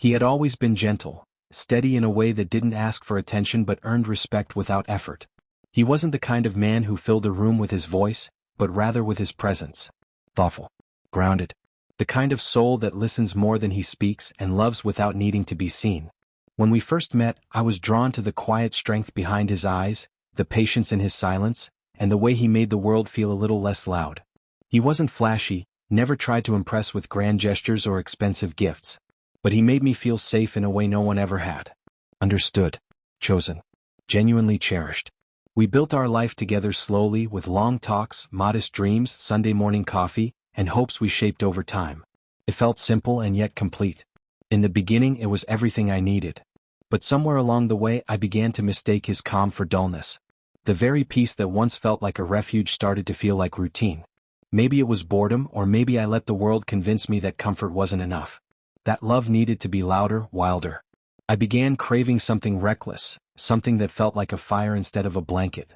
He had always been gentle, steady in a way that didn't ask for attention but earned respect without effort. He wasn't the kind of man who filled a room with his voice, but rather with his presence. Thoughtful. Grounded. The kind of soul that listens more than he speaks and loves without needing to be seen. When we first met, I was drawn to the quiet strength behind his eyes, the patience in his silence, and the way he made the world feel a little less loud. He wasn't flashy, never tried to impress with grand gestures or expensive gifts. But he made me feel safe in a way no one ever had. Understood. Chosen. Genuinely cherished. We built our life together slowly with long talks, modest dreams, Sunday morning coffee, and hopes we shaped over time. It felt simple and yet complete. In the beginning it was everything I needed. But somewhere along the way I began to mistake his calm for dullness. The very peace that once felt like a refuge started to feel like routine. Maybe it was boredom, or maybe I let the world convince me that comfort wasn't enough. That love needed to be louder, wilder. I began craving something reckless, something that felt like a fire instead of a blanket.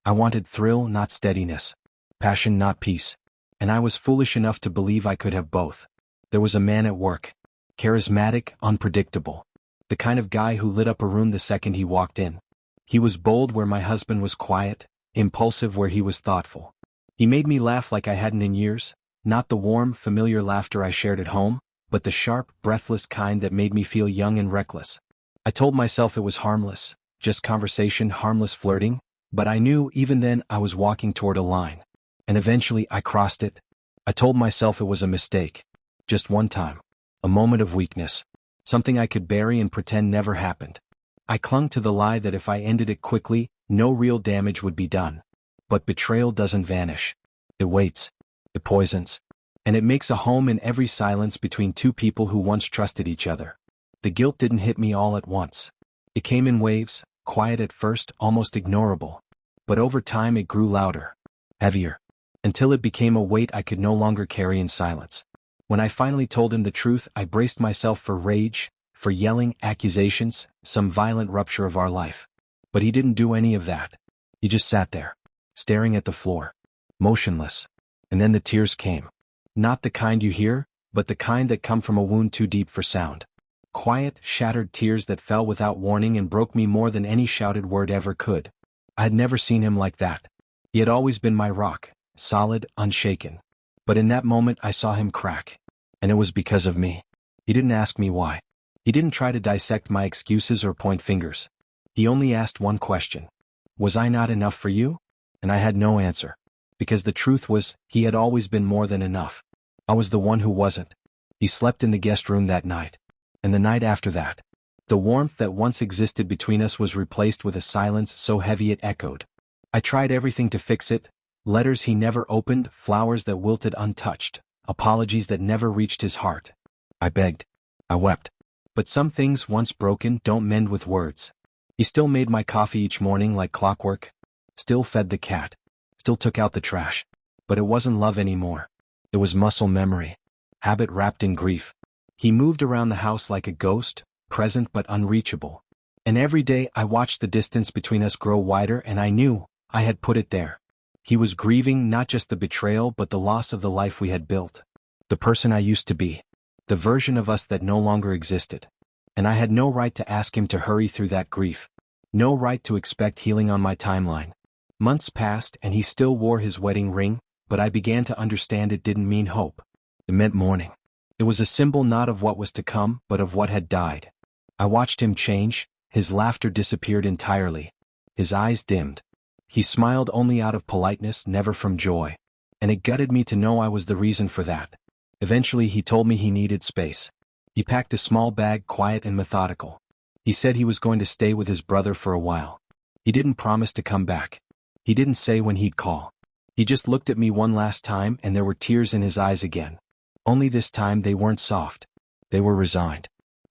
I wanted thrill, not steadiness. Passion, not peace. And I was foolish enough to believe I could have both. There was a man at work. Charismatic, unpredictable. The kind of guy who lit up a room the second he walked in. He was bold where my husband was quiet, impulsive where he was thoughtful. He made me laugh like I hadn't in years, not the warm, familiar laughter I shared at home, but the sharp, breathless kind that made me feel young and reckless. I told myself it was harmless, just conversation, harmless flirting, but I knew even then I was walking toward a line. And eventually I crossed it. I told myself it was a mistake. Just one time. A moment of weakness. Something I could bury and pretend never happened. I clung to the lie that if I ended it quickly, no real damage would be done. But betrayal doesn't vanish. It waits. It poisons. And it makes a home in every silence between two people who once trusted each other. The guilt didn't hit me all at once. It came in waves, quiet at first, almost ignorable. But over time it grew louder. Heavier. Until it became a weight I could no longer carry in silence. When I finally told him the truth, I braced myself for rage, for yelling, accusations, some violent rupture of our life. But he didn't do any of that. He just sat there, staring at the floor, motionless. And then the tears came. Not the kind you hear, but the kind that come from a wound too deep for sound. Quiet, shattered tears that fell without warning and broke me more than any shouted word ever could. I had never seen him like that. He had always been my rock, solid, unshaken. But in that moment I saw him crack. And it was because of me. He didn't ask me why. He didn't try to dissect my excuses or point fingers. He only asked one question. Was I not enough for you? And I had no answer. Because the truth was, he had always been more than enough. I was the one who wasn't. He slept in the guest room that night. And the night after that. The warmth that once existed between us was replaced with a silence so heavy it echoed. I tried everything to fix it. Letters he never opened, flowers that wilted untouched, apologies that never reached his heart. I begged. I wept. But some things once broken don't mend with words. He still made my coffee each morning like clockwork. Still fed the cat. Still took out the trash. But it wasn't love anymore. It was muscle memory. Habit wrapped in grief. He moved around the house like a ghost, present but unreachable. And every day I watched the distance between us grow wider and I knew I had put it there. He was grieving not just the betrayal but the loss of the life we had built. The person I used to be. The version of us that no longer existed. And I had no right to ask him to hurry through that grief. No right to expect healing on my timeline. Months passed and he still wore his wedding ring, but I began to understand it didn't mean hope. It meant mourning. It was a symbol not of what was to come, but of what had died. I watched him change. His laughter disappeared entirely. His eyes dimmed. He smiled only out of politeness, never from joy. And it gutted me to know I was the reason for that. Eventually he told me he needed space. He packed a small bag, quiet and methodical. He said he was going to stay with his brother for a while. He didn't promise to come back. He didn't say when he'd call. He just looked at me one last time and there were tears in his eyes again. Only this time they weren't soft. They were resigned.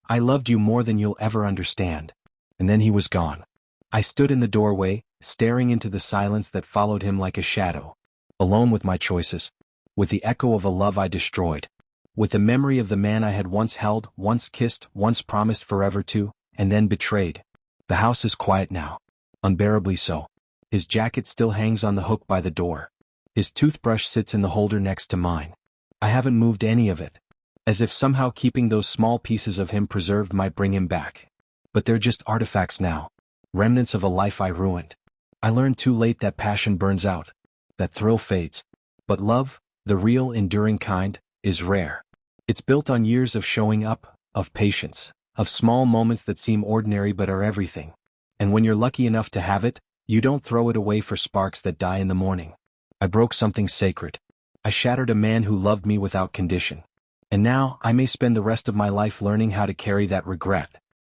I loved you more than you'll ever understand. And then he was gone. I stood in the doorway, staring into the silence that followed him like a shadow. Alone with my choices. With the echo of a love I destroyed. With the memory of the man I had once held, once kissed, once promised forever to, and then betrayed. The house is quiet now. Unbearably so. His jacket still hangs on the hook by the door. His toothbrush sits in the holder next to mine. I haven't moved any of it. As if somehow keeping those small pieces of him preserved might bring him back. But they're just artifacts now. Remnants of a life I ruined. I learned too late that passion burns out. That thrill fades. But love, the real enduring kind, is rare. It's built on years of showing up, of patience, of small moments that seem ordinary but are everything. And when you're lucky enough to have it, you don't throw it away for sparks that die in the morning. I broke something sacred. I shattered a man who loved me without condition. And now, I may spend the rest of my life learning how to carry that regret.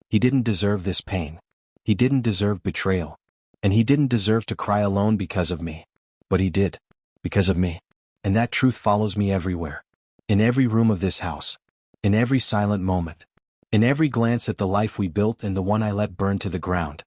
He didn't deserve this pain. He didn't deserve betrayal. And he didn't deserve to cry alone because of me. But he did. Because of me. And that truth follows me everywhere. In every room of this house. In every silent moment. In every glance at the life we built and the one I let burn to the ground.